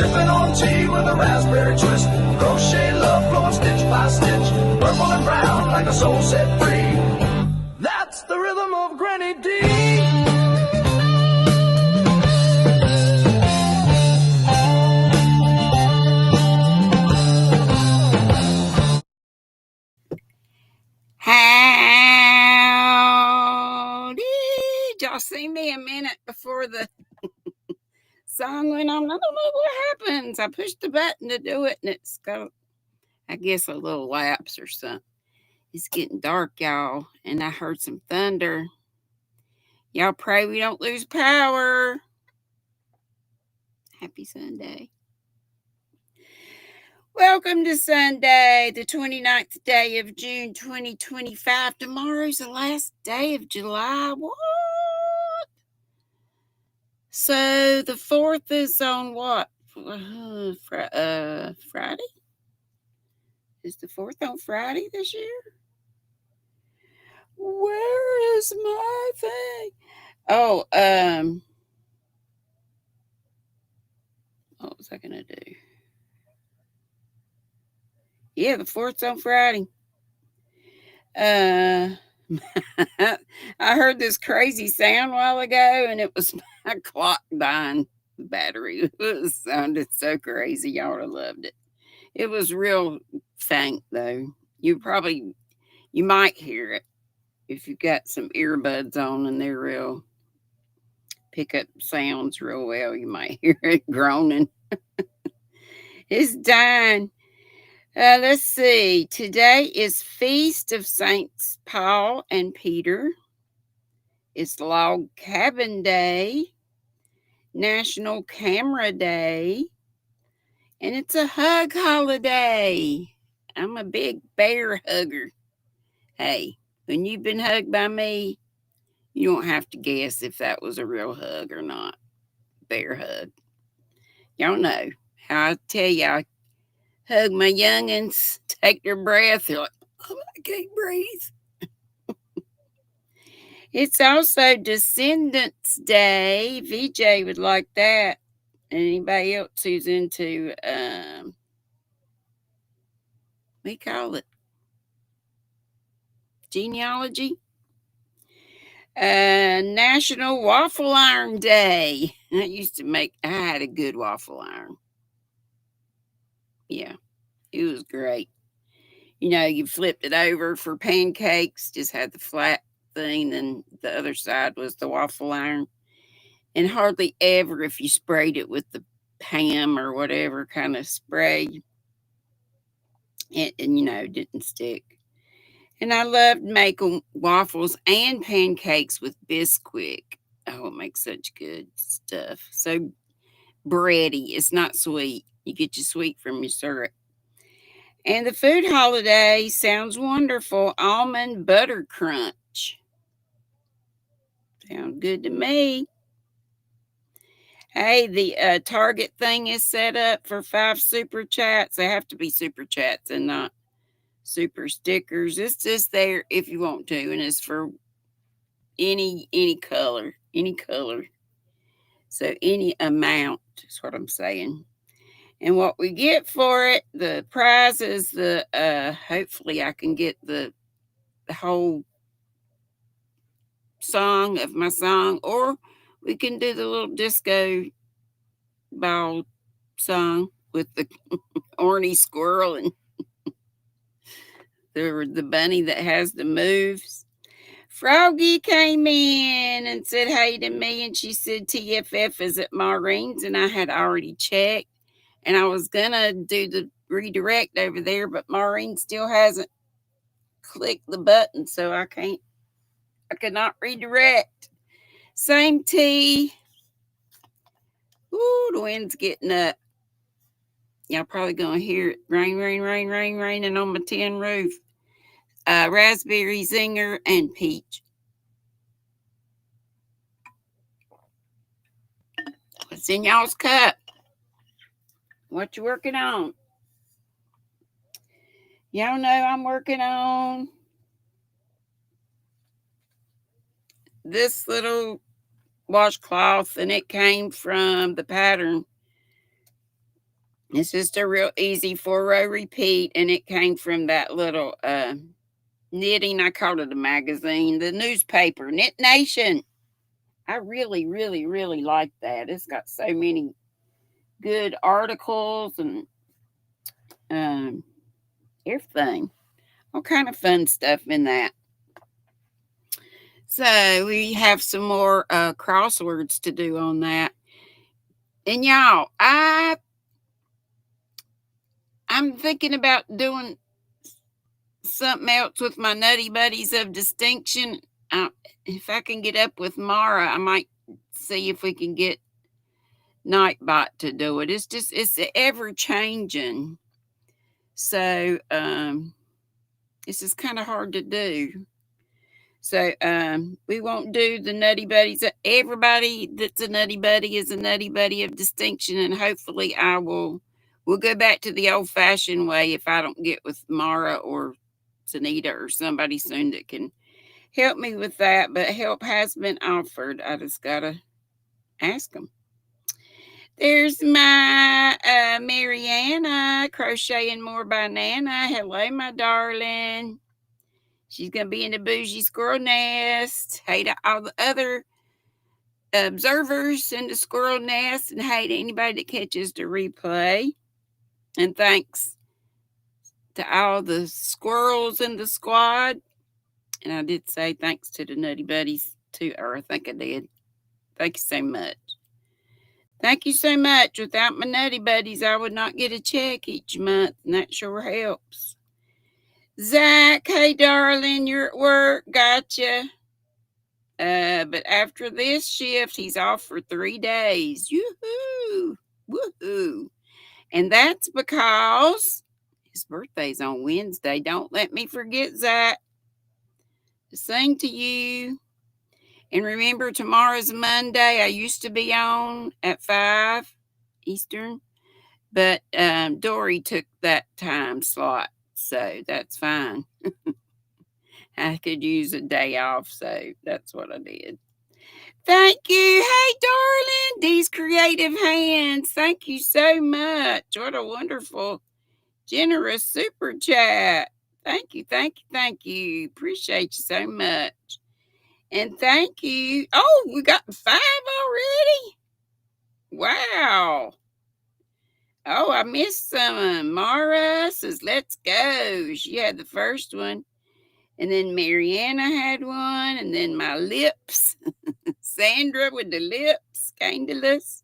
sipping on tea with a raspberry twist. Crochet love flowing stitch by stitch, purple and brown like a soul set free. That's the rhythm of Granny Dee. Howdy! Y'all see me a minute before the song went on. I don't know what happens. I pushed the button to do it, and it's got, I guess, a little lapse or something. It's getting dark, y'all, and I heard some thunder. Y'all pray we don't lose power. Happy Sunday. Welcome to Sunday, the 29th day of June, 2025. Tomorrow's the last day of July. What? So the 4th is on what? Friday? Is the 4th on Friday this year? Where is my thing? Oh, what was I going to do? Yeah, the 4th's on Friday. I heard this crazy sound a while ago, and it was my clock dying battery. It sounded so crazy. Y'all would have loved it. It was real faint, though. You might hear it if you've got some earbuds on and they're real, pick up sounds real well. You might hear it groaning. It's dying. Let's see. Today is Feast of Saints Paul and Peter. It's Log Cabin Day, National Camera Day, and it's a hug holiday. I'm a big bear hugger. Hey, when you've been hugged by me, you don't have to guess if that was a real hug or not. Bear hug. Y'all know how I tell you I hug my youngins, take their breath. They're like, oh, I can't breathe. It's also Descendants Day. VJ would like that. Anybody else who's into, we call it genealogy? National Waffle Iron Day. I had a good waffle iron. Yeah, it was great. You know, you flipped it over for pancakes, just had the flat thing, and the other side was the waffle iron. And hardly ever, if you sprayed it with the ham or whatever kind of spray, it didn't stick. And I loved making waffles and pancakes with Bisquick. Oh, it makes such good stuff. So bready. It's not sweet. You get your sweet from your syrup. And the food holiday sounds wonderful. Almond butter crunch. Sounds good to me. Hey, the Target thing is set up for 5 super chats. They have to be super chats and not super stickers. It's just there if you want to, and it's for any color. So any amount is what I'm saying. And what we get for it, the prize is hopefully I can get the whole song of my song, or we can do the little disco ball song with the orny squirrel and the bunny that has the moves. Froggy came in and said hey to me, and she said TFF is at Maureen's, and I had already checked, and I was gonna do the redirect over there, but Maureen still hasn't clicked the button, so I could not redirect. Same tea. Ooh, the wind's getting up. Y'all probably gonna hear it. Raining on my tin roof. Raspberry, zinger, and peach. What's in y'all's cup? What you working on? Y'all know I'm working on this little washcloth, and it came from the pattern It's just a real easy 4-row repeat, and it came from that little knitting. I called it a magazine, the newspaper, Knit Nation. I really, really, really like that. It's got so many good articles and everything. All kind of fun stuff in that. So we have some more crosswords to do on that. And y'all, I'm thinking about doing something else with my Nutty Buddies of Distinction. If I can get up with Mara, I might see if we can get Nightbot to do it. It's ever changing. So this is kind of hard to do. So we won't do the Nutty Buddies. Everybody that's a Nutty Buddy is a Nutty Buddy of Distinction, and hopefully we'll go back to the old-fashioned way if I don't get with Mara or Sanita or somebody soon that can help me with that. But help has been offered. I just gotta ask them. There's my Mariana, Crocheting More by Nana. Hello, my darling. She's going to be in the Bougie Squirrel Nest. Hey to all the other observers in the squirrel nest, and hey to anybody that catches the replay. And thanks to all the squirrels in the squad. And I did say thanks to the Nutty Buddies too, or I think I did. Thank you so much. Thank you so much. Without my Nutty Buddies, I would not get a check each month, and that sure helps. Zach, hey darling, you're at work. Gotcha. But after this shift, he's off for 3 days. Yoo-hoo! Woohoo! And that's because his birthday's on Wednesday. Don't let me forget, Zach, to sing to you. And remember, tomorrow's Monday. I used to be on at 5 Eastern, but Dory took that time slot, so that's fine. I could use a day off, so that's what I did. Thank you. Hey, darling. Dee's Creative Hands. Thank you so much. What a wonderful, generous super chat. Thank you, thank you, thank you. Appreciate you so much. And thank you. Oh, we got 5 already? Wow. Oh, I missed some. Mara says, let's go. She had the first one. And then Mariana had one. And then my lips. Sandra with the lips. Scandalous.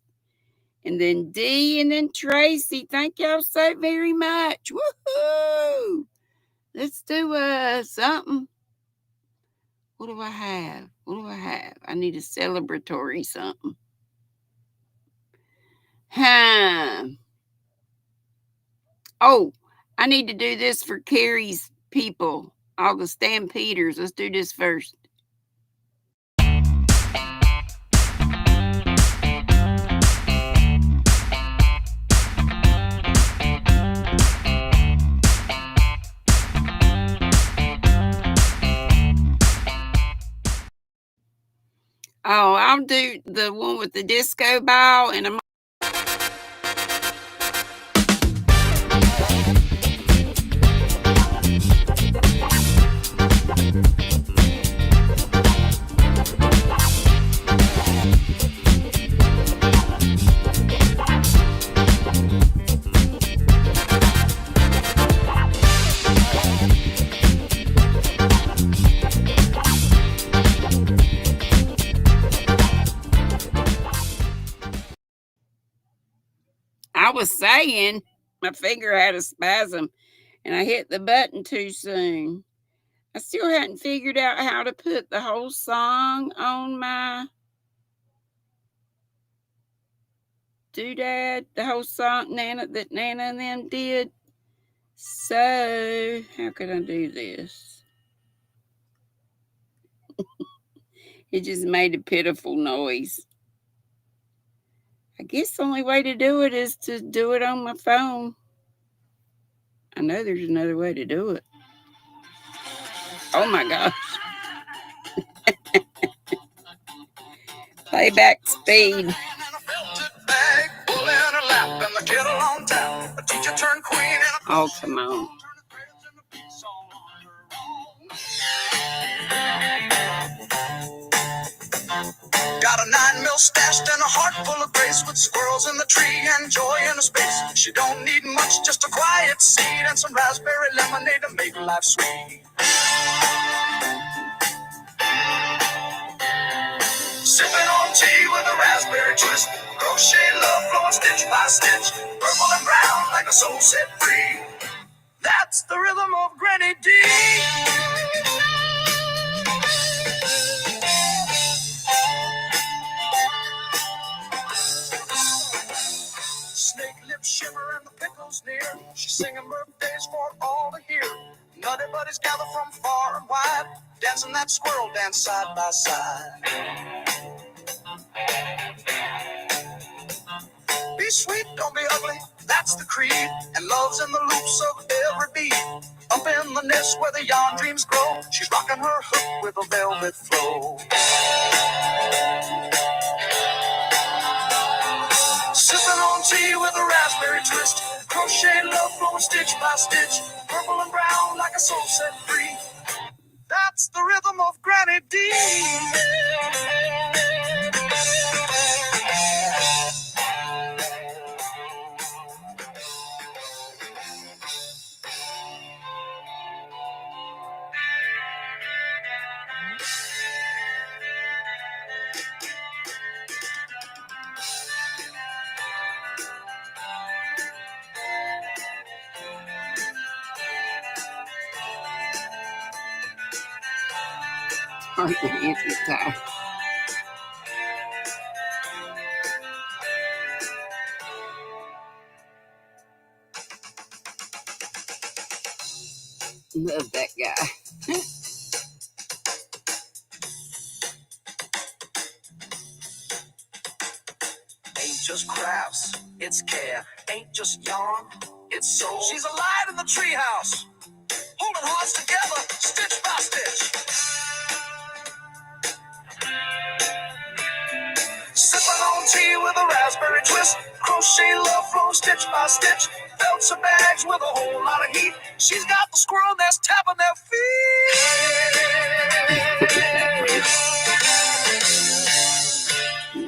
And then Dee. And then Tracy. Thank y'all so very much. Woohoo! Let's do something. What do I have? What do I have? I need a celebratory something. Oh, I need to do this for Carrie's people, all the Stampeders. Let's do this first. Oh, I'll do the one with the disco ball, and I'm saying my finger had a spasm and I hit the button too soon. I still hadn't figured out how to put the whole song on my doodad, the whole song that Nana and them did. So how could I do this? It just made a pitiful noise. I guess the only way to do it is to do it on my phone. I know there's another way to do it. Oh my gosh. Playback speed. Turn queen and a Oh, come on. got a 9mm stashed and a heart full of grace, with squirrels in the tree and joy in a space. She don't need much, just a quiet seed and some raspberry lemonade to make life sweet. Sipping on tea with a raspberry twist, crochet love flowing stitch by stitch, purple and brown like a soul set free. That's the rhythm of Granny Dee. Snake lips shimmer and the pickles near. She's singing birthdays for all to hear. Nutty buddies gather from far and wide, dancing that squirrel dance side by side. Be sweet, don't be ugly, that's the creed. And love's in the loops of every beat. Up in the nest where the yarn dreams grow, she's rocking her hook with a velvet flow. Sipping on tea with a raspberry twist, crochet love flowing stitch by stitch, purple and brown like a soul set free. That's the rhythm of Granny Dee. Oh, your hands are tired. Love that guy. Ain't just crafts, it's care. Ain't just yarn, it's soul. She's a light in the treehouse, holding hearts together, stitch by stitch. Sipping on tea with a raspberry twist, crochet love flow stitch by stitch. Belts her bags with a whole lot of heat. She's got the squirrel nest tapping their feet.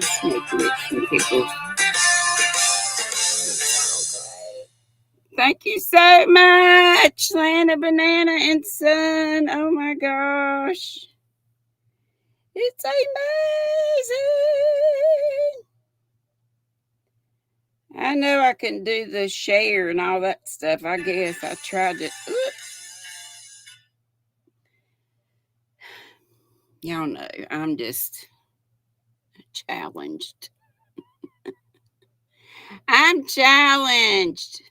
Snake lips and pickles. Thank you so much, Land of Banana and Sun. Oh my gosh. It's amazing. I know I can do the share and all that stuff. I guess I tried to. Y'all know I'm just challenged. I'm challenged.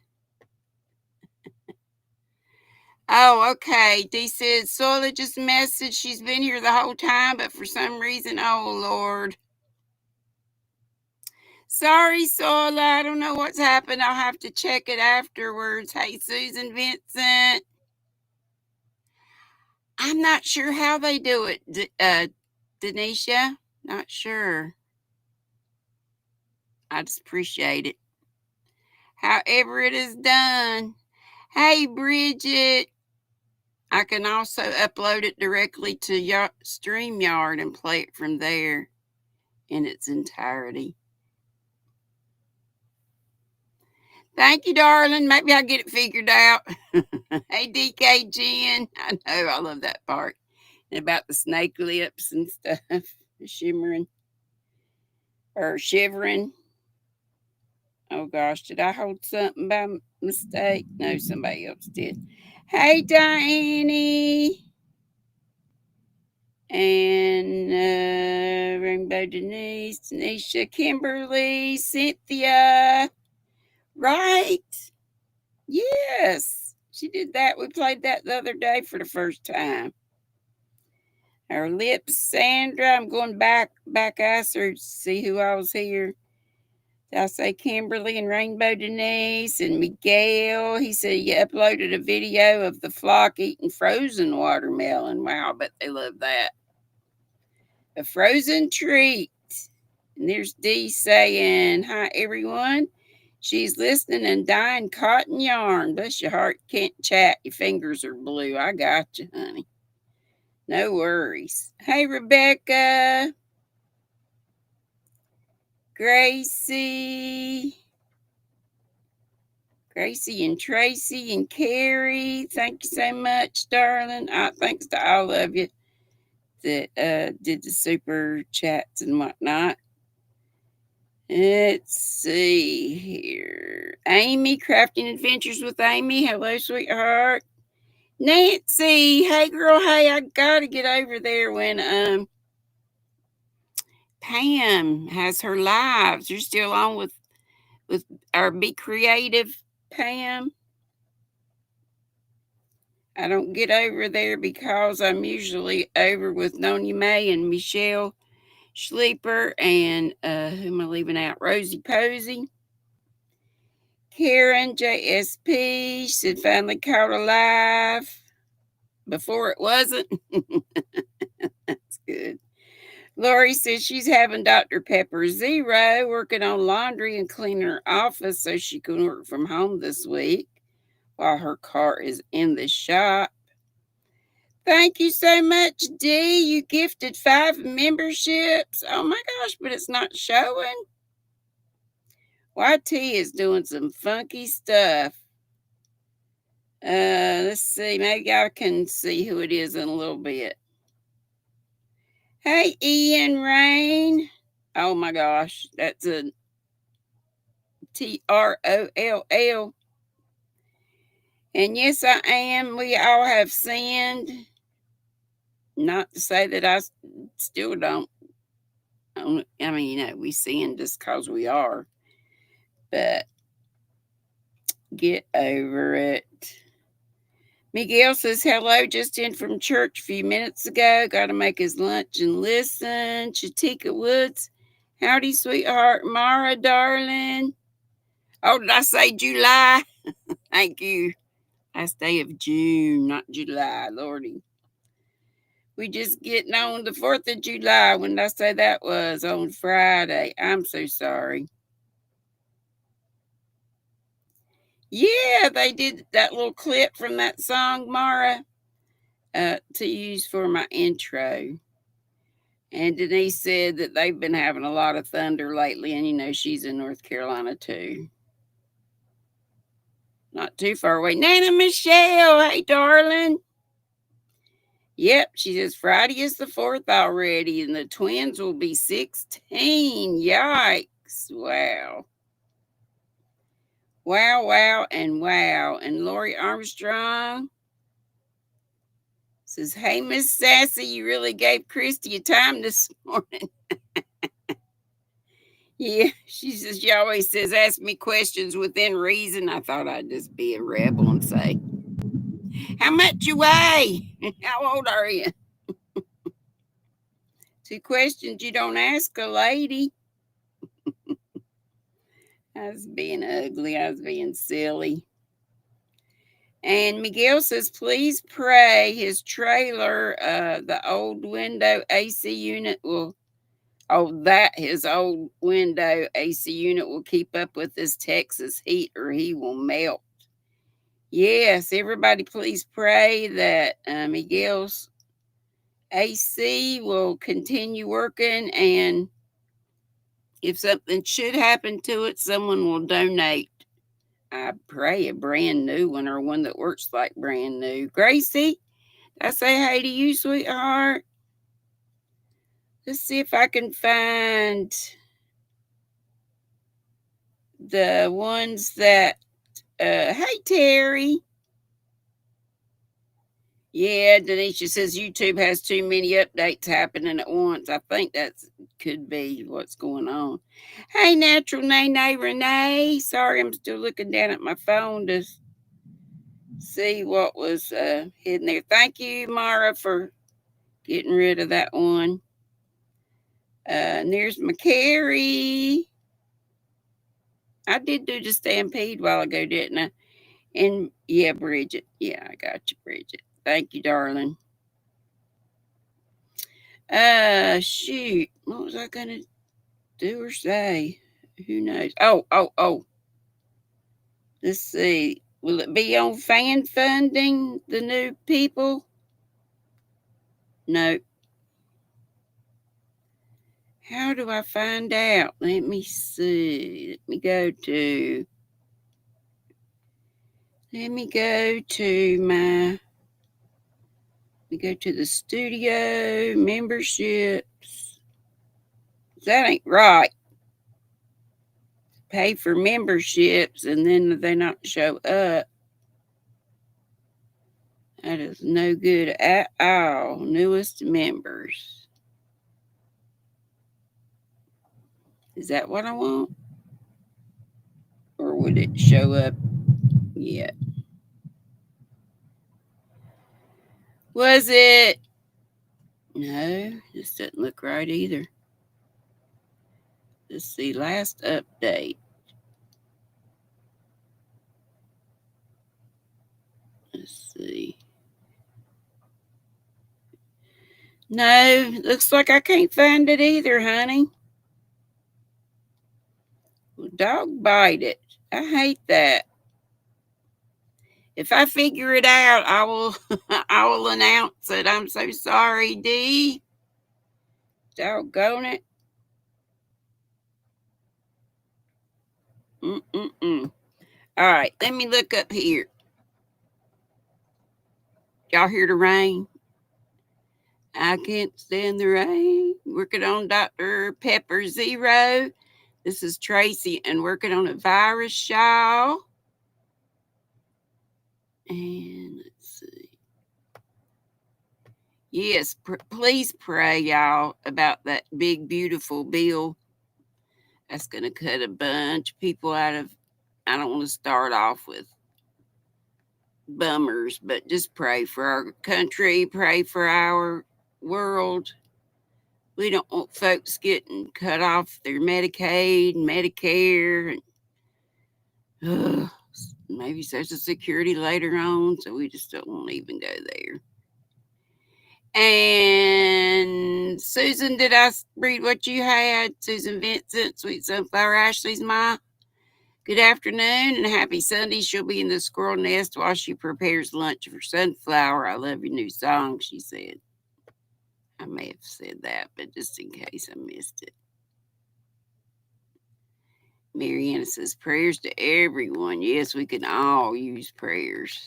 Oh, okay. Dee said Sola just messaged. She's been here the whole time, but for some reason, oh Lord. Sorry, Sola. I don't know what's happened. I'll have to check it afterwards. Hey, Susan Vincent. I'm not sure how they do it, Denisha. Not sure. I just appreciate it. However it is done. Hey, Bridget. I can also upload it directly to StreamYard and play it from there in its entirety. Thank you, darling. Maybe I'll get it figured out. Hey, DK Jen. I know, I love that part. And about the snake lips and stuff. Shimmering. Or shivering. Oh, gosh. Did I hold something by mistake? No, somebody else did. Hey, Diane. And Rainbow Denise, Tanisha, Kimberly, Cynthia. Right. Yes. She did that. We played that the other day for the first time. Our lips, Sandra. I'm going back ask her to see who I was here. Did I say Kimberly and Rainbow Denise and Miguel? He said you uploaded a video of the flock eating frozen watermelon. Wow, I bet they love that. A frozen treat. And there's Dee saying, hi, everyone. She's listening and dying cotton yarn. Bless your heart, can't chat. Your fingers are blue. I got you, honey. No worries. Hey, Rebecca, Gracie, Gracie and Tracy and Carrie. Thank you so much, darling. Thanks to all of you that did the super chats and whatnot. Let's see here. Amy, Crafting Adventures with Amy. Hello, sweetheart. Nancy, hey girl, hey, I gotta get over there when Pam has her lives. You're still on with our Be Creative, Pam. I don't get over there because I'm usually over with Nonya May and Michelle Sleeper and who am I leaving out? Rosie Posey. Karen JSP said finally caught alive before it wasn't. That's good. Lori says she's having Dr. Pepper Zero, working on laundry and cleaning her office so she can work from home this week while her car is in the shop. Thank you so much, Dee. You gifted 5 memberships. Oh my gosh, but it's not showing. YT is doing some funky stuff. Let's see. Maybe I can see who it is in a little bit. Hey, Ian Rain. Oh my gosh, that's a TROLL. And yes, I am. We all have sinned. Not to say that I still don't. I mean, we sin just because we are. But get over it. Miguel says, hello, just in from church a few minutes ago. Got to make his lunch and listen. Chatika Woods, howdy, sweetheart. Mara, darling. Oh, did I say July? Thank you. Last day of June, not July, Lordy. We just getting on the 4th of July. When did I say that was? On Friday. I'm so sorry. Yeah, they did that little clip from that song, Mara, to use for my intro. And Denise said that they've been having a lot of thunder lately, and she's in North Carolina too. Not too far away. Nana Michelle, hey darling. Yep, she says Friday is the 4th already, and the twins will be 16. Yikes. Wow. Wow, wow, and wow. And Lori Armstrong says, hey, Miss Sassy, you really gave Christy a time this morning. Yeah, she always says, ask me questions within reason. I thought I'd just be a rebel and say, how much you weigh? How old are you? 2 questions you don't ask a lady. I was being ugly. I was being silly. And Miguel says, please pray his trailer, the old window AC unit his old window AC unit will keep up with this Texas heat or he will melt. Yes, everybody please pray that Miguel's AC will continue working, and if something should happen to it, someone will donate. I pray a brand new one or one that works like brand new. Gracie, I say hey to you, sweetheart. Let's see if I can find the ones that. Hey, Terry. Yeah, Denisha says YouTube has too many updates happening at once. I think that could be what's going on. Hey, Natural Nene Renee. Sorry, I'm still looking down at my phone to see what was hidden there. Thank you, Mara, for getting rid of that one. And there's McCary. I did do the stampede a while ago, didn't I? And yeah, Bridget. Yeah, I got you, Bridget. Thank you, darling. Shoot. What was I gonna do or say? Who knows? Oh. Let's see. Will it be on fan funding the new people? No. How do I find out? Let me see. Let me go to my the studio memberships. That ain't right. Pay for memberships and then they not show up. That is no good at all. Newest members. Is that what I want? Or would it show up yet? Was it? No, this doesn't look right either. Let's see, last update. Let's see. No, looks like I can't find it either, honey. Well, dog bite it. I hate that. If I figure it out, I will I will announce it. I'm so sorry, Dee. Doggone it. Mm-mm-mm. All right, let me look up here. Y'all hear the rain? I can't stand the rain. Working on Dr. Pepper Zero. This is Tracy and working on a virus shawl. And let's see. Yes, please pray, y'all, about that big, beautiful bill. That's going to cut a bunch of people out of. I don't want to start off with bummers, but just pray for our country, pray for our world. We don't want folks getting cut off their Medicaid, Medicare, and maybe Social Security later on. So we just don't want to even go there. And Susan, did I read what you had? Susan Vincent, Sweet Sunflower Ashley's Ma. Good afternoon and happy Sunday. She'll be in the squirrel nest while she prepares lunch for Sunflower. I love your new song, she said. I may have said that, but just in case I missed it. Mariana says, prayers to everyone. Yes, we can all use prayers.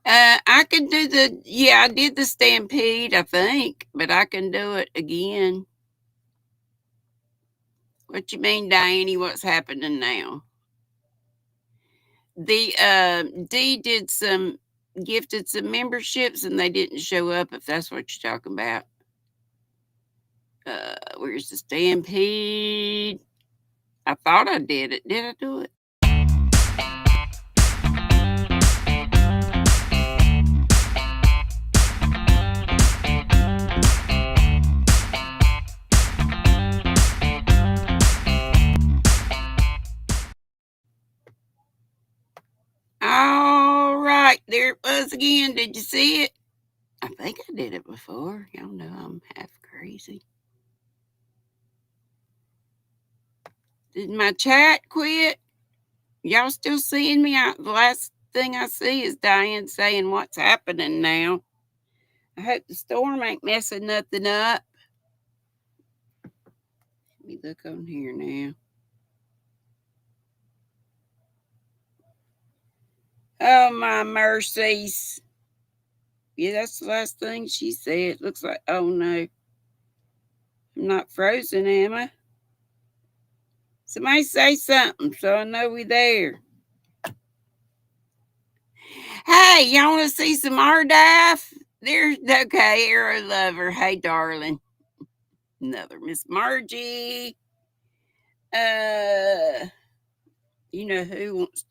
I can do I did the stampede, I think, but I can do it again. What you mean, Deni? What's happening now? Dee gifted some memberships and they didn't show up, if that's what you're talking about. Where's the stampede? I thought I did it. Did I do it? All right, there it was again. Did you see it? I think I did it before. Y'all know I'm half crazy. Did my chat quit? Y'all still seeing me? The last thing I see is Diane saying what's happening now. I hope the storm ain't messing nothing up. Let me look on here now. Oh, my mercies. Yeah, that's the last thing she said. Looks like, oh no. I'm not frozen, am I? Somebody say something so I know we're there. Hey, y'all want to see some RDAF? There's, okay, Arrow Lover. Hey, darling. Another Miss Margie. You know who wants to.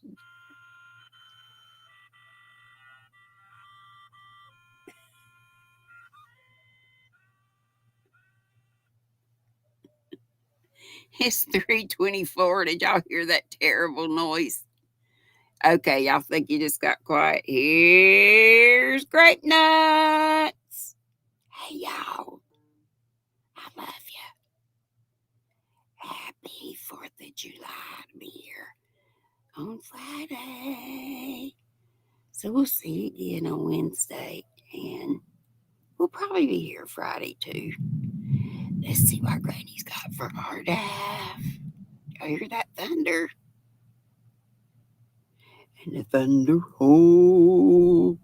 It's 3:24. Did y'all hear that terrible noise? Okay, y'all think you just got quiet. Here's Grape Nuts. Hey, y'all. I love you. Happy 4th of July to me. on Friday. So we'll see you again on Wednesday. And we'll probably be here Friday too. Let's see what Granny's got for our dive. I hear that thunder. And the thunder roll.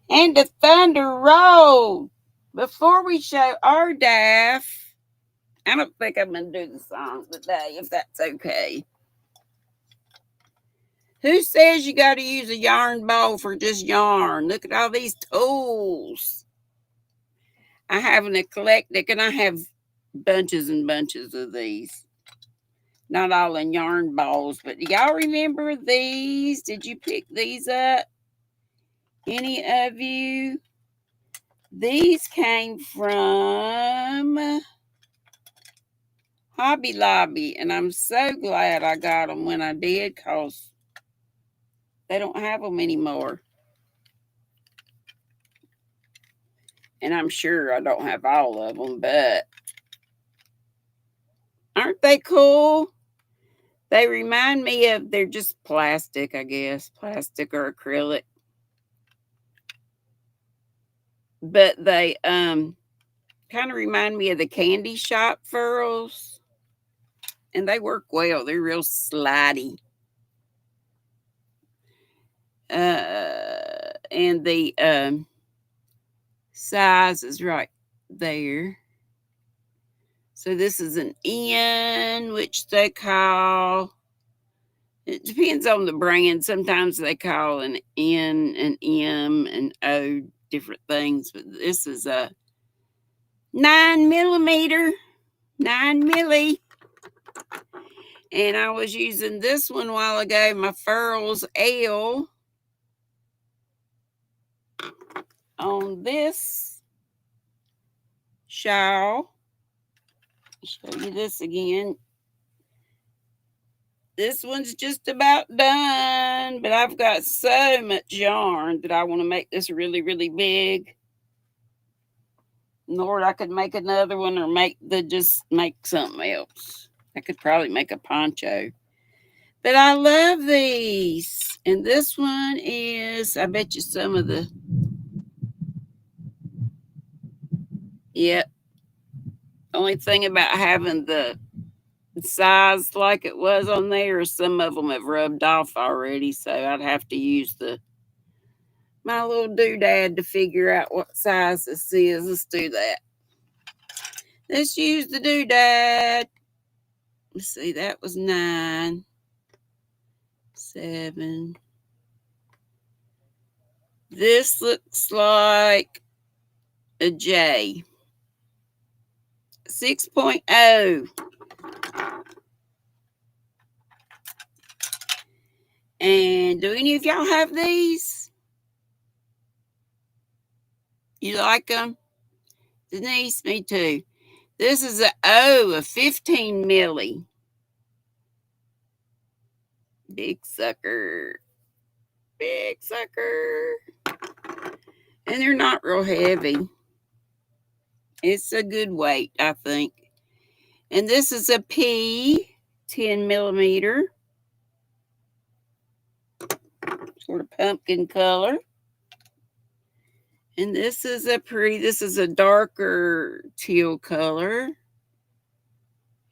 And the thunder roll. Before we show our dive, I don't think I'm going to do the song today, if that's okay. Who says you got to use a yarn bowl for just yarn? Look at all these tools. I have an eclectic, and I have bunches and bunches of these. Not all in yarn balls, but do y'all remember these? Did you pick these up? Any of you? These came from Hobby Lobby, and I'm so glad I got them when I did, because they don't have them anymore. And I'm sure I don't have all of them, but aren't they cool? They remind me of, they're just plastic, I guess, plastic or acrylic. But they kind of remind me of the candy shop furls. And they work well. They're real slidey. And the size is right there. So this is an N, which they call, it depends on the brand. Sometimes they call an N, an M, and O different things. But this is a 9 millimeter, 9 milli. And I was using this one a while ago, my Furls L, on this shawl. Show you this again. This one's just about done, but I've got so much yarn that I want to make this really, really big. Lord, I could make another one, or just make something else. I could probably make a poncho. But I love these. And this one is, I bet you some of the, yep. Only thing about having the size like it was on there is some of them have rubbed off already. So I'd have to use my little doodad to figure out what size this is. Let's do that. Let's use the doodad. Let's see, that was 9, 7. This looks like a J. 6.0. And do any of y'all have these? You like them? Denise, me too. This is a O, a 15 milli. Big sucker. Big sucker. And they're not real heavy. It's a good weight, I think. And this is a P, 10 millimeter. Sort of pumpkin color. And this is a darker teal color.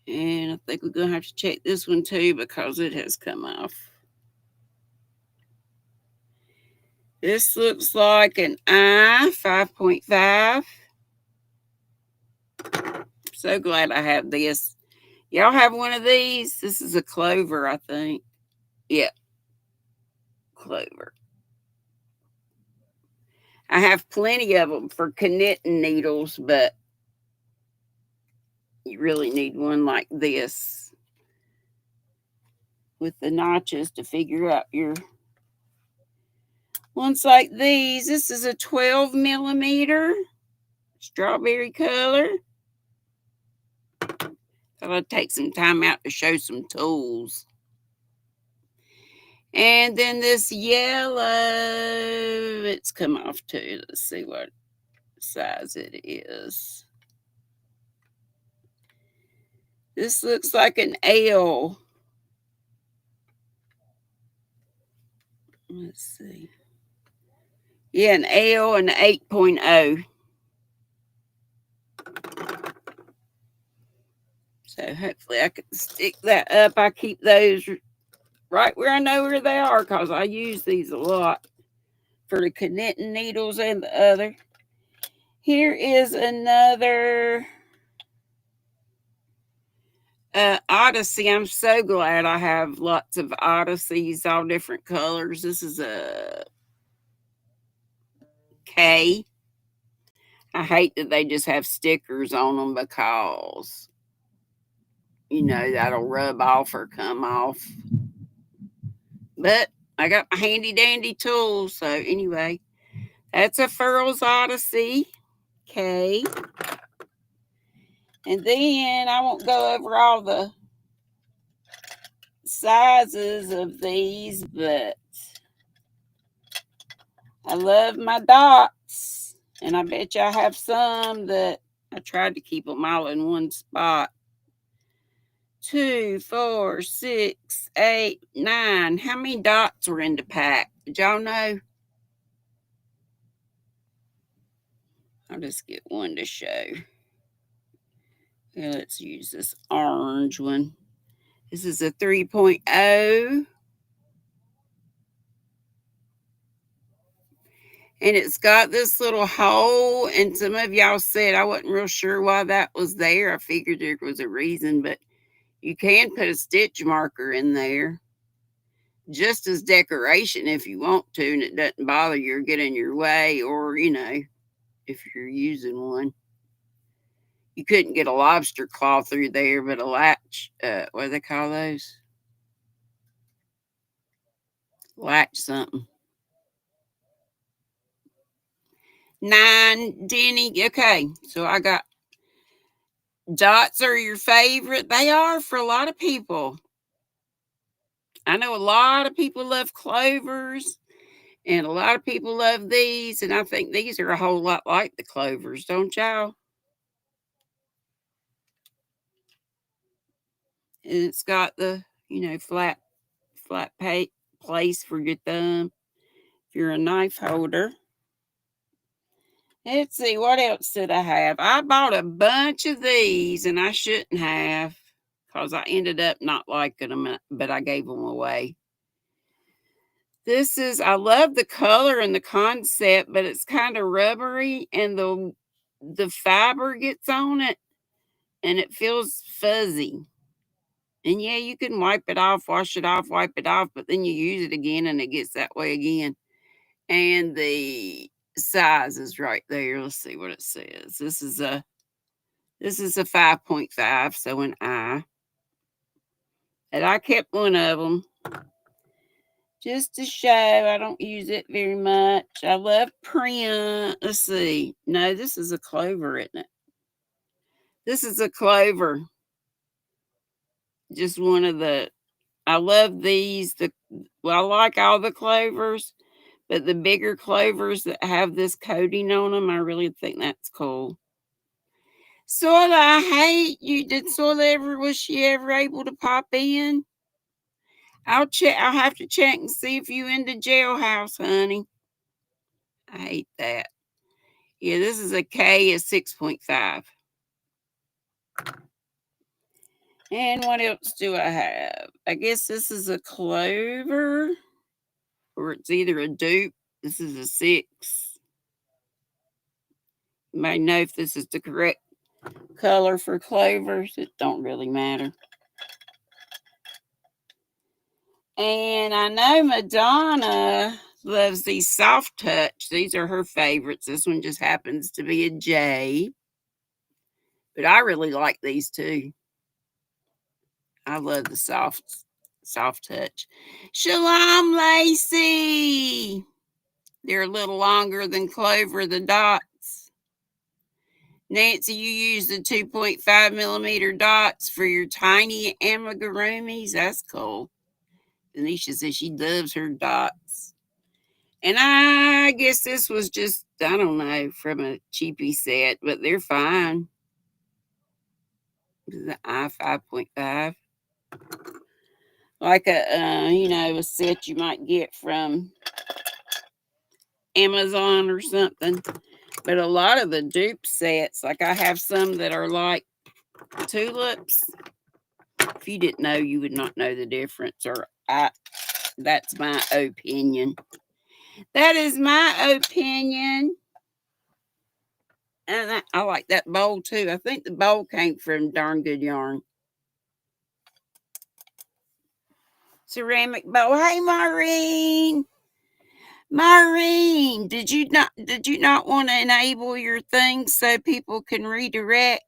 And I think we're going to have to check this one too, because it has come off. This looks like an I, 5.5. So glad I have this. Y'all have one of these? This is a clover, I think. Yeah. Clover. I have plenty of them for knitting needles, but you really need one like this with the notches to figure out your ones like these. This is a 12 millimeter strawberry color. Thought I'd take some time out to show some tools. And then this yellow, it's come off too. Let's see what size it is. This looks like an L. Let's see. Yeah, an L and an 8.0. So hopefully I can stick that up. I keep those right where I know where they are because I use these a lot for the knitting needles and the other. Here is another Odyssey. I'm so glad I have lots of Odysseys, all different colors. This is a K. I hate that they just have stickers on them because, that'll rub off or come off. But I got my handy dandy tools. So, anyway, that's a Furls Odyssey K. And then I won't go over all the sizes of these, but I love my dots. And I bet you I have some that I tried to keep them all in one spot. 2, 4, 6, 8, 9. How many dots were in the pack? Did y'all know? I'll just get one to show. Okay, let's use this orange one. This is a 3.0. And it's got this little hole. And some of y'all said I wasn't real sure why that was there. I figured there was a reason, but you can put a stitch marker in there just as decoration if you want to, and it doesn't bother you or get in your way, or, if you're using one. You couldn't get a lobster claw through there, but a latch, what do they call those? Latch something. 9, Deni. Okay, so I got dots are your favorite. They are for a lot of people. I know a lot of people love clovers, and a lot of people love these, and I think these are a whole lot like the clovers, don't y'all? And it's got the, flat place for your thumb if you're a knife holder. Let's see, what else did I have? I bought a bunch of these, and I shouldn't have because I ended up not liking them, but I gave them away. I love the color and the concept, but it's kind of rubbery, and the fiber gets on it, and it feels fuzzy. And yeah, you can wipe it off, wash it off, wipe it off, but then you use it again, and it gets that way again. And the size is right there. Let's see what it says. This is a 5.5, so an I. And I kept one of them just to show. I don't use it very much. I love print. Let's see. No, this is a clover, isn't it? This is a clover. Just one of the. I love these. I like all the clovers, but the bigger clovers that have this coating on them, I really think that's cool. Sola, I hate you. Did Sola was she ever able to pop in? I'll check. I'll have to check and see if you in the jailhouse, honey. I hate that. Yeah, this is a K of 6.5. And what else do I have? I guess this is a clover, or it's either a dupe. This is a 6. You might know if this is the correct color for clovers. It don't really matter. And I know Madonna loves these soft touch. These are her favorites. This one just happens to be a J. But I really like these too. I love the soft touch. Shalom, Lacey. They're a little longer than Clover, the dots. Nancy, you use the 2.5 millimeter dots for your tiny amigurumis. That's cool. Anisha says she loves her dots. And I guess this was just, I don't know, from a cheapy set, but they're fine. The I 5.5. Like a set you might get from Amazon or something. But a lot of the dupe sets, like I have some that are like tulips. If you didn't know, you would not know the difference. That's my opinion. That is my opinion. And I like that bowl too. I think the bowl came from Darn Good Yarn. Ceramic bowl. Hey, Maureen. Maureen, did you not want to enable your thing so people can redirect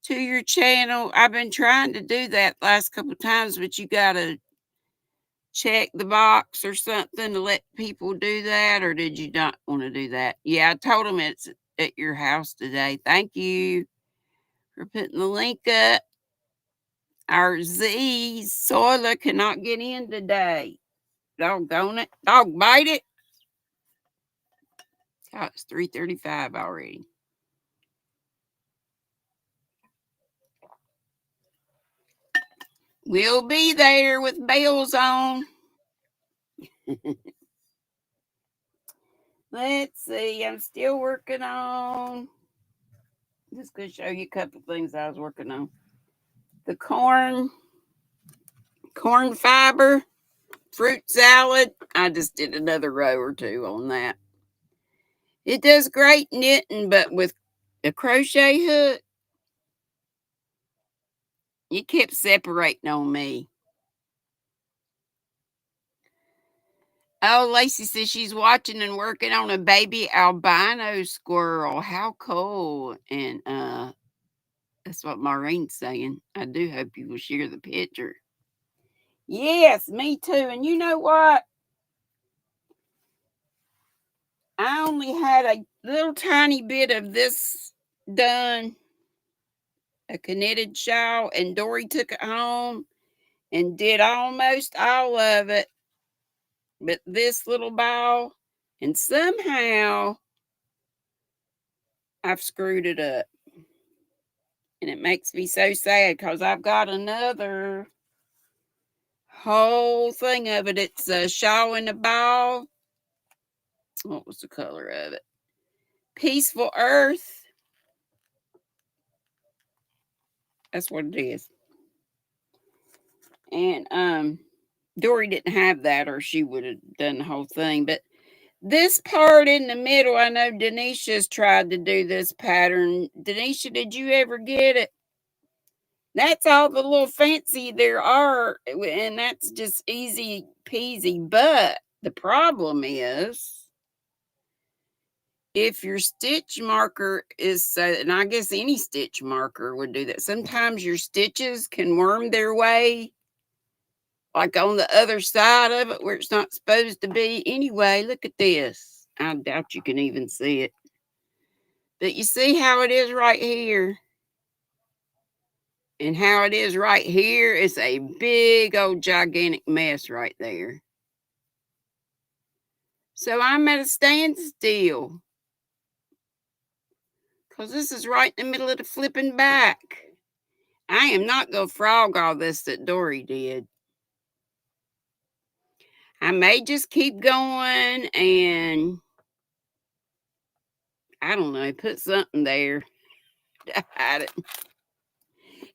to your channel? I've been trying to do that last couple of times, but you gotta check the box or something to let people do that, or did you not want to do that? Yeah, I told them it's at your house today. Thank you for putting the link up. Our Z Soiler cannot get in today. Doggone it. Dog bite it. God, it's 3:35 already. We'll be there with bells on. Let's see. I'm still working on. Just gonna show you a couple things I was working on. The corn fiber, fruit salad. I just did another row or two on that. It does great knitting, but with a crochet hook, it kept separating on me. Oh, Lacey says she's watching and working on a baby albino squirrel. How cool. And that's what Maureen's saying. I do hope you will share the picture. Yes, me too. And you know what? I only had a little tiny bit of this done, a knitted shawl, and Dory took it home and did almost all of it, but this little ball, and somehow I've screwed it up. And it makes me so sad because I've got another whole thing of it. It's a shawl and a ball. What was the color of it? Peaceful Earth. That's what it is. And Dory didn't have that, or she would have done the whole thing. But this part in the middle, I know Denisha's tried to do this pattern. Denisha, did you ever get it? That's all the little fancy there are, and that's just easy peasy. But the problem is, if your stitch marker is so, and I guess any stitch marker would do that, sometimes your stitches can worm their way like on the other side of it where it's not supposed to be. Anyway, look at this. I doubt you can even see it. But you see how it is right here? And how it is right here? It's a big old gigantic mess right there. So I'm at a standstill. Because this is right in the middle of the flipping back. I am not going to frog all this that Dory did. I may just keep going and, I don't know, put something there to hide it.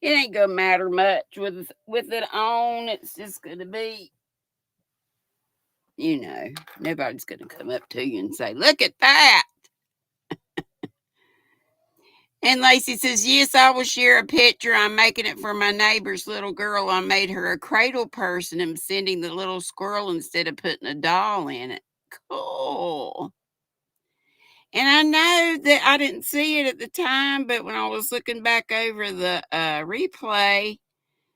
It ain't going to matter much with it on. It's just going to be, nobody's going to come up to you and say, look at that. And Lacey says, yes, I will share a picture. I'm making it for my neighbor's little girl. I made her a cradle purse and I'm sending the little squirrel instead of putting a doll in it. Cool. And I know that I didn't see it at the time, but when I was looking back over the replay,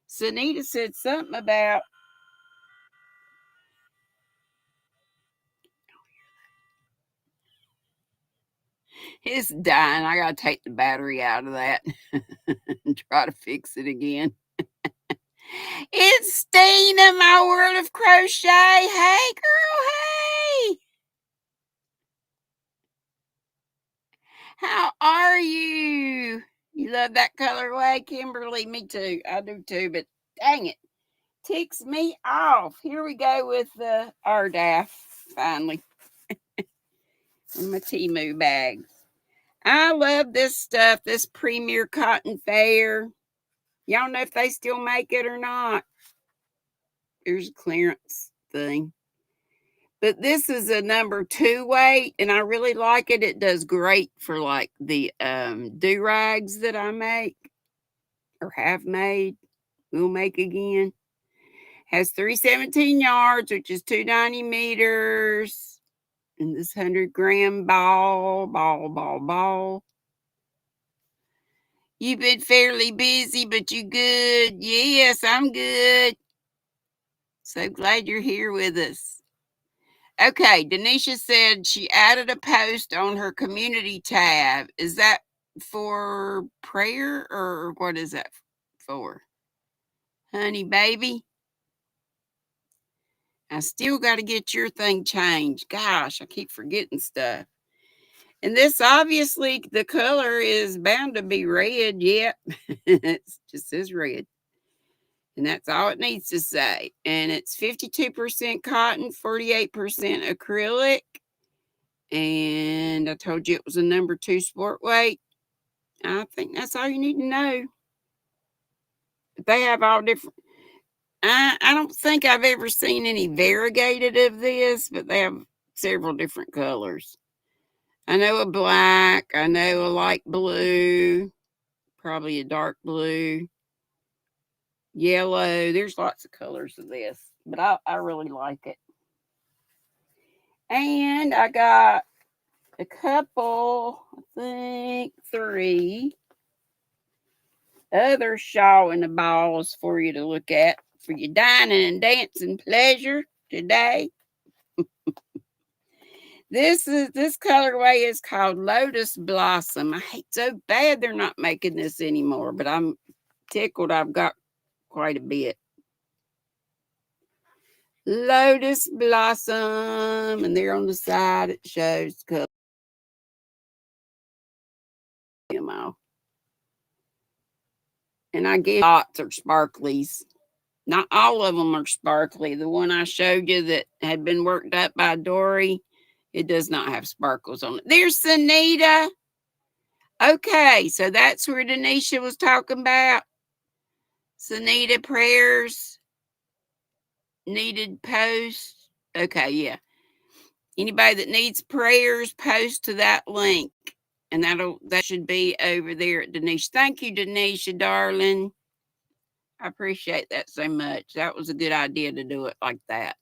Sunita said something about it's dying. I got to take the battery out of that and try to fix it again. It's Stina, my world of crochet. Hey, girl, hey. How are you? You love that colorway, Kimberly. Me too. I do too. But dang it, ticks me off. Here we go with the RDAF finally in my Timu bags. I love this stuff. This Premier Cotton Fair. Y'all know if they still make it or not. There's a clearance thing. But this is a number 2 weight, and I really like it. It does great for like the do-rags that I make or have made. We'll make again. Has 317 yards, which is 290 meters. And this 100-gram ball. You've been fairly busy, but you good? Yes, I'm good. So glad you're here with us. Okay, Denisha said she added a post on her community tab. Is that for prayer or what is that for? Honey baby? I still got to get your thing changed. Gosh, I keep forgetting stuff. And this obviously the color is bound to be red. Yep. It just says red. And that's all it needs to say. And it's 52% cotton, 48% acrylic. And I told you it was a number 2 sport weight. I think that's all you need to know. But they have all different. I don't think I've ever seen any variegated of this, but they have several different colors. I know a black, I know a light blue, probably a dark blue, yellow. There's lots of colors of this, but I really like it. And I got a couple, I think 3 other shawl in the balls for you to look at for your dining and dancing pleasure today. This colorway is called Lotus Blossom. I hate so bad they're not making this anymore, but I'm tickled I've got quite a bit. Lotus Blossom, and there on the side it shows color. And I guess lots are sparklies. Not all of them are sparkly. The one I showed you that had been worked up by Dory, it does not have sparkles on it. There's Sunita. Okay, so that's where Denisha was talking about. Sunita prayers needed post. Okay, yeah. Anybody that needs prayers, post to that link. And that should be over there at Denisha. Thank you, Denisha, darling. I appreciate that so much. That was a good idea to do it like that.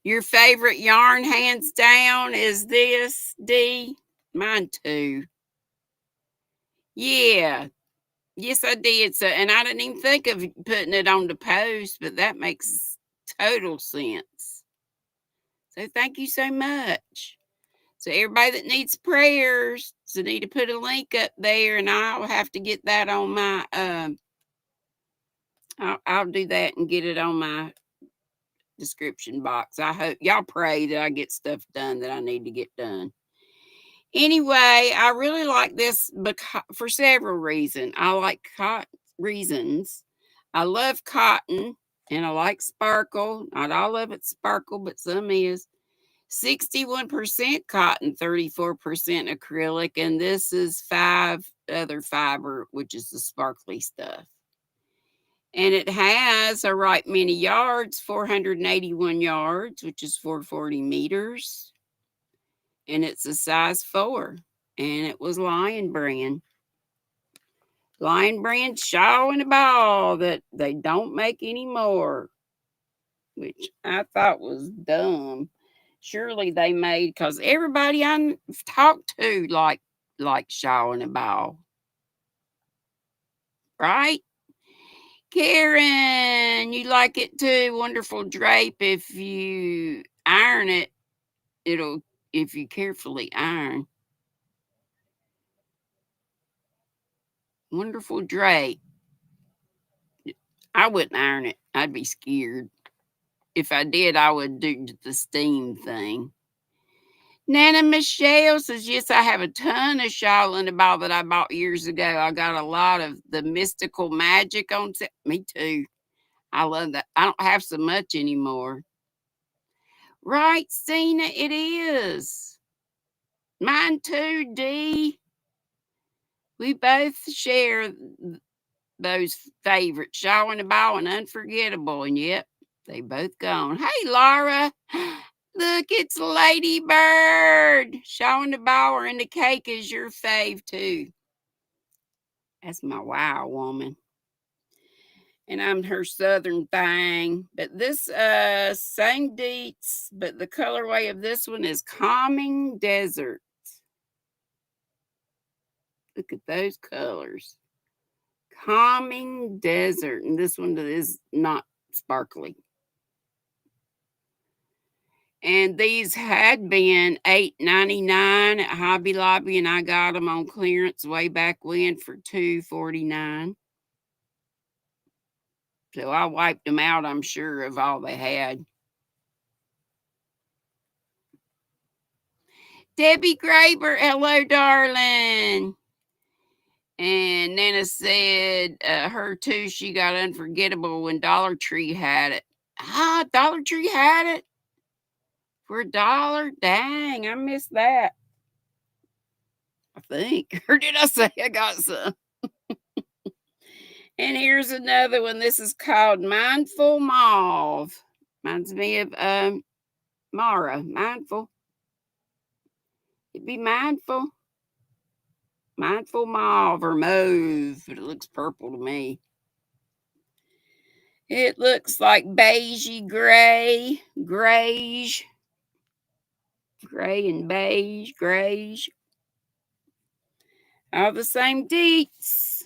Your favorite yarn, hands down, is this, Dee? Mine too. Yeah. Yes, I did. So, and I didn't even think of putting it on the post, but that makes total sense. So thank you so much. So everybody that needs prayers, so need to put a link up there, and I'll have to get that on my. I'll do that and get it on my description box. I hope y'all pray that I get stuff done that I need to get done. Anyway, I really like this because, for several reasons. I like reasons. I love cotton and I like sparkle. Not all of it's sparkle, but some is. 61% cotton, 34% acrylic, and this is 5 other fiber, which is the sparkly stuff. And it has a right many yards, 481 yards, which is 440 meters. And it's a size 4. And it was Lion Brand. Lion Brand shawl and a ball that they don't make anymore, which I thought was dumb. Surely they made, because everybody I talked to like shawl and a ball. Right? Karen, you like it too. Wonderful drape. If you iron it, if you carefully iron. Wonderful drape. I wouldn't iron it. I'd be scared. If I did, I would do the steam thing. Nana Michelle says, yes, I have a ton of shawl in the ball that I bought years ago. I got a lot of the mystical magic on set. Me too. I love that. I don't have so much anymore. Right, Cena, it is. Mine too, Dee. We both share those favorites, Shaw and the Ball and Unforgettable, and yep, they both gone. Hey, Laura, look, it's Lady Bird. Shaw and the Ball and the Cake is your fave too. That's my wow woman. And I'm her southern thing. But this same deets, but the colorway of this one is Calming Desert. Look at those colors. Calming Desert. And this one is not sparkly. And these had been $8.99 at Hobby Lobby, and I got them on clearance way back when for $2.49. So I wiped them out, I'm sure, of all they had. Debbie Graber, hello, darling. And Nana said her too, she got Unforgettable when Dollar Tree had it. Ah, Dollar Tree had it for $1. Dang, I missed that. I think. Or did I say I got some? And here's another one. This is called Mindful Mauve. Reminds me of Mara. Mindful. It'd be mindful. Mindful mauve or mauve, but it looks purple to me. It looks like beigey gray, grayish, gray and beige, grayish. All the same deets.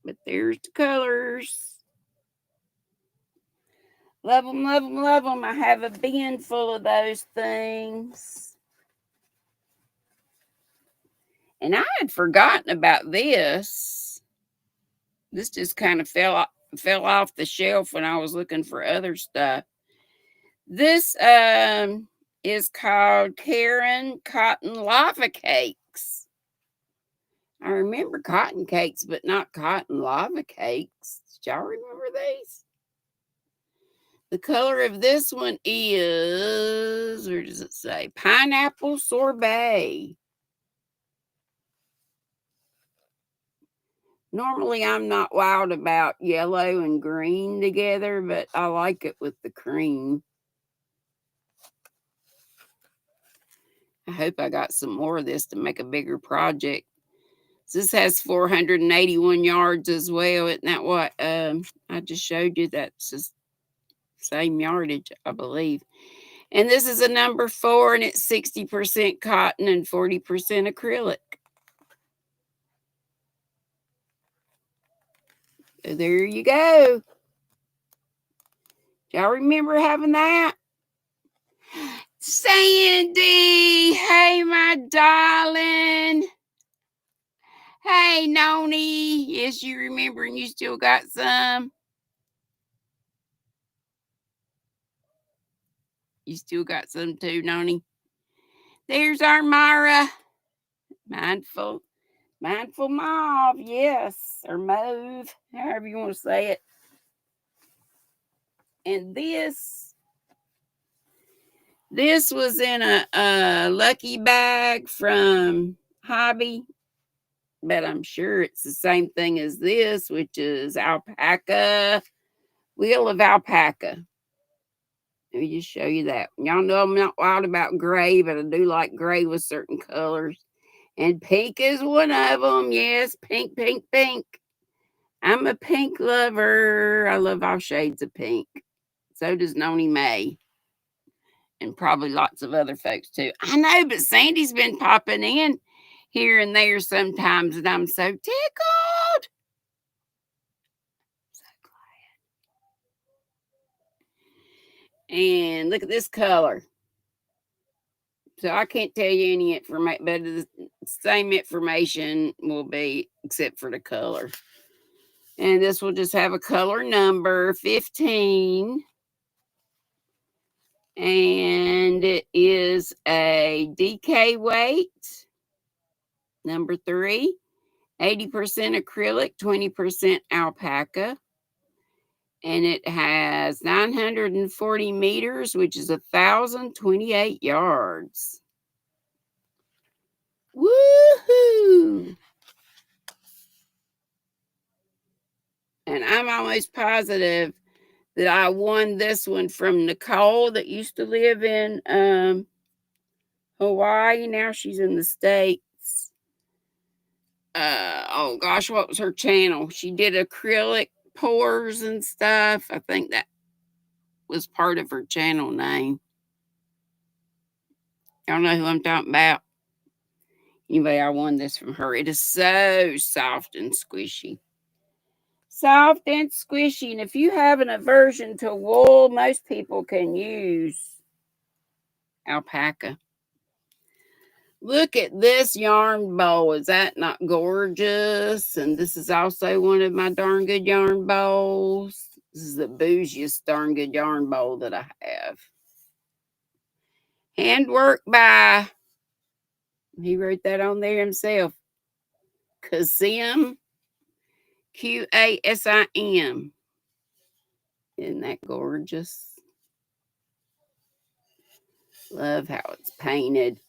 But there's the colors. Love them, love them, love them. I have a bin full of those things. And I had forgotten about this. This just kind of fell off the shelf when I was looking for other stuff. This is called Karen Cotton Lava Cakes. I remember cotton cakes, but not cotton lava cakes. Did y'all remember these? The color of this one is, where does it say? Pineapple Sorbet. Normally, I'm not wild about yellow and green together, but I like it with the cream. I hope I got some more of this to make a bigger project. This has 481 yards as well. Isn't that what I just showed you? That's the same yardage, I believe. And this is a number 4, and it's 60% cotton and 40% acrylic. So there you go. Y'all remember having that? Sandy, hey, my darling. Hey, Noni. Yes, you remember, and you still got some. You still got some too, Noni. There's our Myra. Mindful mauve, yes, or mauve, however you want to say it. And this was in a lucky bag from Hobby, but I'm sure it's the same thing as this, which is alpaca, wheel of alpaca. Let me just show you that. Y'all know I'm not wild about gray, but I do like gray with certain colors. And pink is one of them. Yes, pink, pink, pink. I'm a pink lover. I love all shades of pink. So does Noni May. And probably lots of other folks too. I know, but Sandy's been popping in here and there sometimes, and I'm so tickled. So glad. And look at this color. So I can't tell you any information, but the same information will be except for the color. And this will just have a color number 15. And it is a DK weight, number 3, 80% acrylic, 20% alpaca. And it has 940 meters, which is 1,028 yards. Woohoo! And I'm almost positive that I won this one from Nicole that used to live in Hawaii. Now she's in the States. Oh gosh, what was her channel? She did acrylic pours and stuff. I think that was part of her channel name. Y'all know who I'm talking about? Anyway, I won this from her. It is so soft and squishy. Soft and squishy. And if you have an aversion to wool, most people can use alpaca. Look at this yarn bowl. Is that not gorgeous? And this is also one of my darn good yarn bowls. This is the bougiest darn good yarn bowl that I have. Handwork by, he wrote that on there himself, Qasim, Qasim. Isn't that gorgeous? Love how it's painted.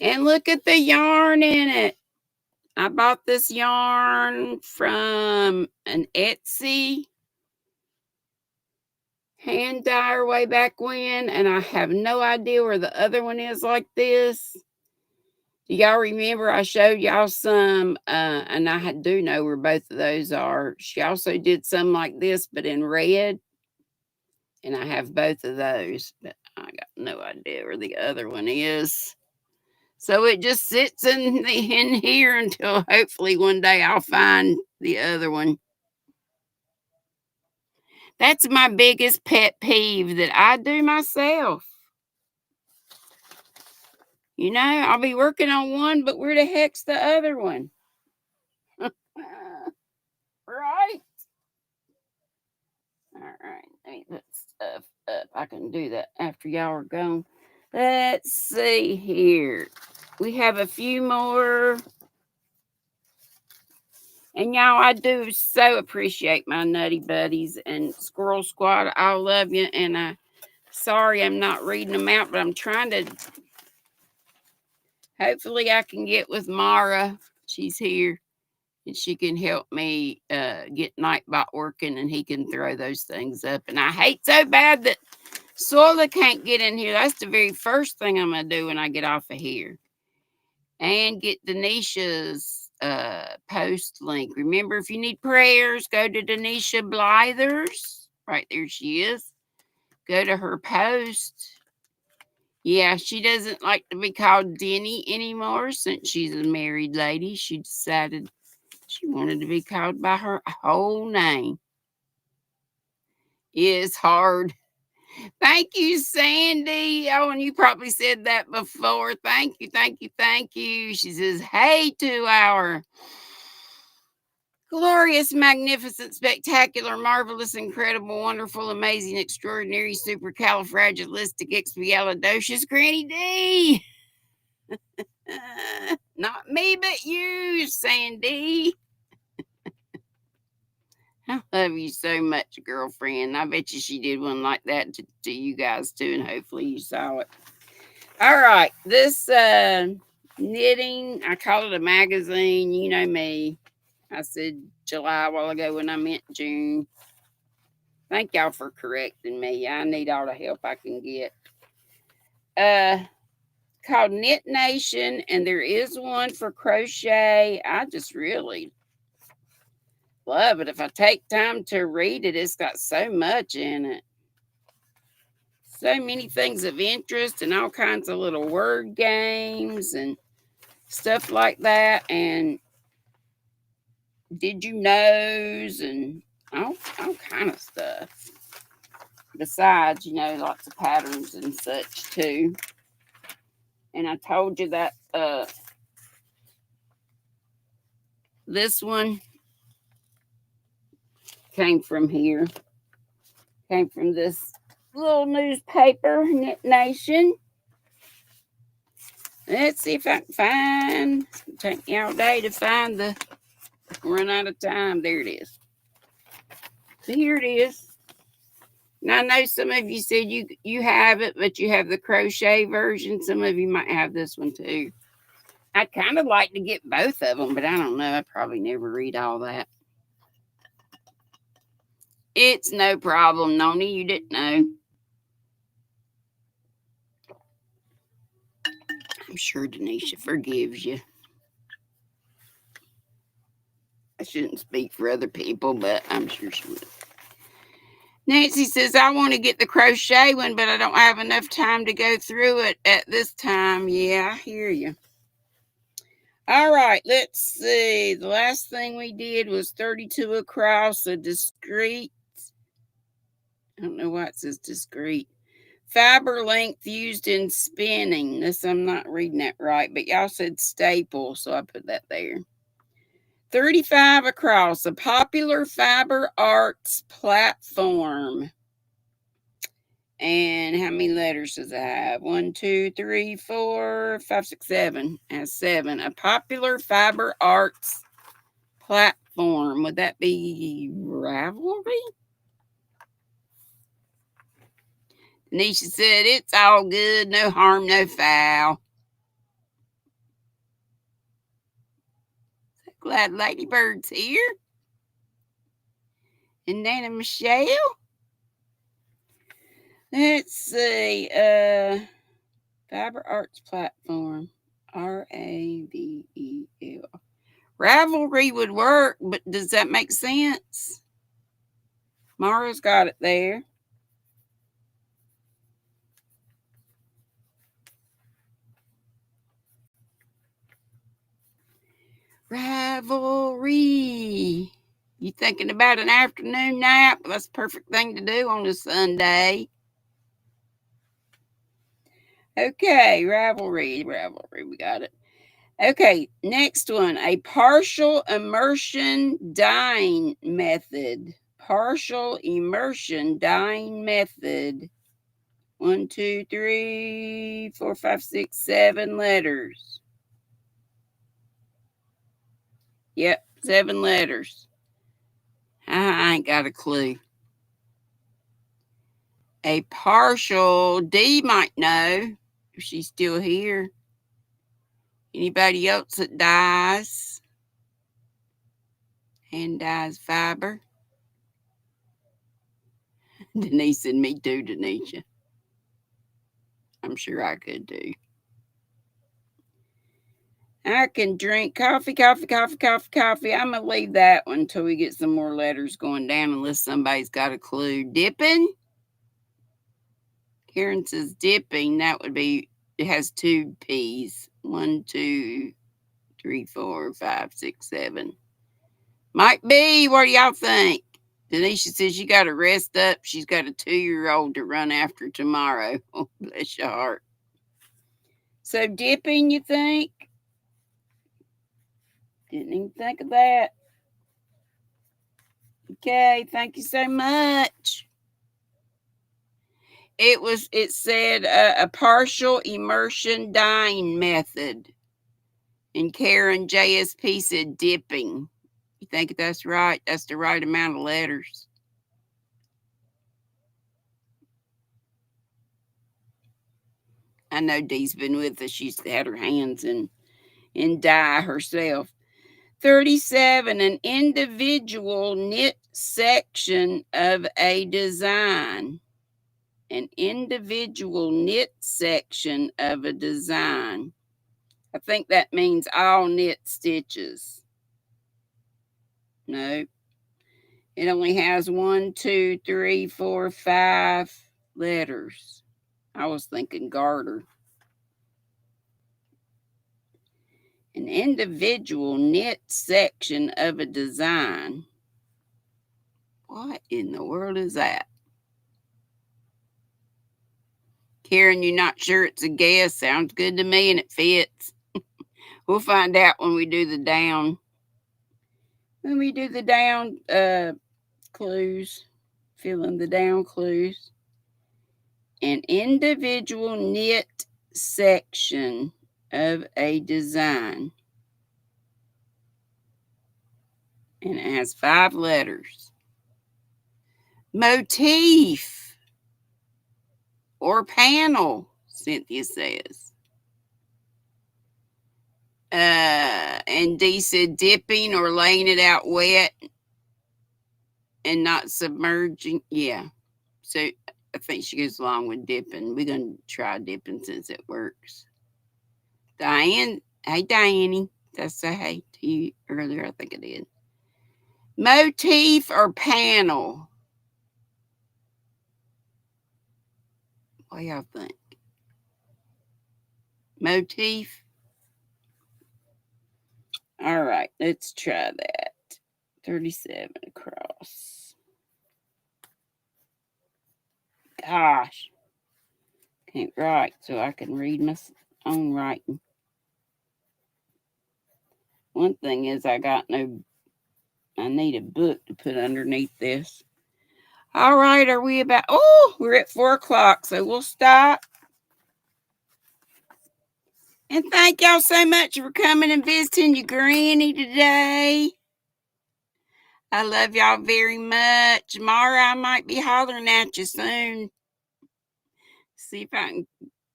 And look at the yarn in it. I bought this yarn from an Etsy hand dyer way back when, and I have no idea where the other one is like this. Do y'all remember I showed y'all some, and I do know where both of those are. She also did some like this, but in red, and I have both of those, but I got no idea where the other one is. So it just sits in here until hopefully one day I'll find the other one. That's my biggest pet peeve that I do myself. You know, I'll be working on one, but where the heck's the other one? Right? All right, let me put stuff up. I can do that after y'all are gone. Let's see here. We have a few more. And y'all, I do so appreciate my nutty buddies and Squirrel Squad. I love you. And sorry I'm not reading them out, but I'm trying to. Hopefully I can get with Mara. She's here. And she can help me get Nightbot working, and he can throw those things up. And I hate so bad that Soila can't get in here. That's the very first thing I'm going to do when I get off of here. And get Denisha's post link. Remember, if you need prayers, go to Denisha Blyther's. Right there she is. Go to her post. Yeah, she doesn't like to be called Deni anymore since she's a married lady. She decided she wanted to be called by her whole name. It's hard. Thank you, Sandy. Oh, and you probably said that before. Thank you, thank you, thank you. She says, hey to our glorious, magnificent, spectacular, marvelous, incredible, wonderful, amazing, extraordinary, supercalifragilisticexpialidocious GrannyDee. Not me, but you, Sandy. I love you so much, girlfriend. I bet you she did one like that to you guys too, and hopefully you saw it. All right, this knitting, I call it a magazine. You know me. I said July a while ago when I meant June. Thank y'all for correcting me. I need all the help I can get. Called Knit Nation, and there is one for crochet. I just really love it. If I take time to read it, it's got so much in it. So many things of interest and all kinds of little word games and stuff like that. And did you knows and all kind of stuff. Besides, you know, lots of patterns and such too. And I told you that this one came from here. Came from this little newspaper, Knit Nation. Let's see if I can find. It's gonna take me all day to find the. Run out of time. There it is. So here it is. Now I know some of you said you have it, but you have the crochet version. Some of you might have this one too. I'd kind of like to get both of them, but I don't know. I probably never read all that. It's no problem, Noni. You didn't know. I'm sure Denisha forgives you. I shouldn't speak for other people, but I'm sure she would. Nancy says, I want to get the crochet one, but I don't have enough time to go through it at this time. Yeah, I hear you. All right, let's see. The last thing we did was 32 across, a discrete. I don't know why it says discrete. Fiber length used in spinning. This, I'm not reading that right, but y'all said staple, so I put that there. 35 across, a popular fiber arts platform. And how many letters does it have? 1, 2, 3, 4, 5, 6, 7. It has 7. A popular fiber arts platform. Would that be Ravelry? Nisha said, it's all good. No harm, no foul. So glad Ladybird's here. And Nana Michelle. Let's see. Fiber Arts Platform. Ravel. Ravelry would work, but does that make sense? Mara's got it there. Ravelry. You thinking about an afternoon nap? That's the perfect thing to do on a Sunday. Okay, Ravelry, we got it. Okay, next one, a partial immersion dyeing method. Partial immersion dyeing method. 1, 2, 3, 4, 5, 6, 7 letters. Yep, 7 letters. I ain't got a clue. A partial, Dee might know if she's still here. Anybody else that dyes? Hand dyes fiber? Denise and me too, Denisha. I'm sure I could do. I can drink coffee. I'm going to leave that one until we get some more letters going down unless somebody's got a clue. Dipping? Karen says dipping. That would be, it has 2 P's. 1, 2, 3, 4, 5, 6, 7. Might be. What do y'all think? Denisha says you got to rest up. She's got a 2-year-old to run after tomorrow. Oh, bless your heart. So dipping, you think? Didn't even think of that. Okay, thank you so much. It said a partial immersion dyeing method. And Karen JSP said dipping. You think that's right? That's the right amount of letters. I know Dee's been with us. She's had her hands in dye herself. 37, an individual knit section of a design. An individual knit section of a design. I think that means all knit stitches. No. It only has 1, 2, 3, 4, 5 letters. I was thinking garter. An individual knit section of a design. What in the world is that? Karen, you're not sure it's a guess. Sounds good to me and it fits. We'll find out when we do the down. When we do the down clues. Fill in the down clues. an individual knit section of a design. And it has 5 letters. Motif or panel, Cynthia says. And Dee said dipping or laying it out wet and not submerging. Yeah. So I think she goes along with dipping. We're going to try dipping since it works. Diane. Hey, Diane. Did I say hey to you earlier? I think I did. Motif or panel? What do y'all think? Motif? All right, let's try that. 37 across. Gosh. Can't write so I can read my own writing. One thing is I need a book to put underneath this. All right, are we about, we're at 4 o'clock, so we'll stop. And thank y'all so much for coming and visiting your granny today. I love y'all very much. Mara, I might be hollering at you soon. See if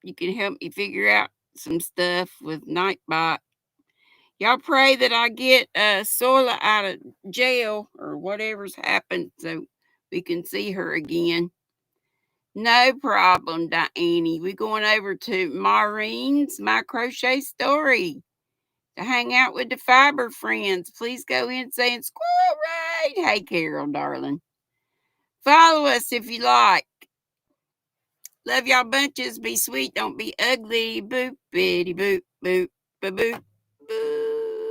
you can help me figure out some stuff with Nightbot. Y'all pray that I get Sola out of jail or whatever's happened so we can see her again. No problem, Diane. We're going over to Maureen's My Crochet Story to hang out with the fiber friends. Please go in saying squirrel raid. Hey, Carol, darling. Follow us if you like. Love y'all bunches. Be sweet. Don't be ugly. Boop, bitty, boop, boop, boop, boop, boop,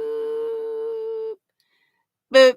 boop.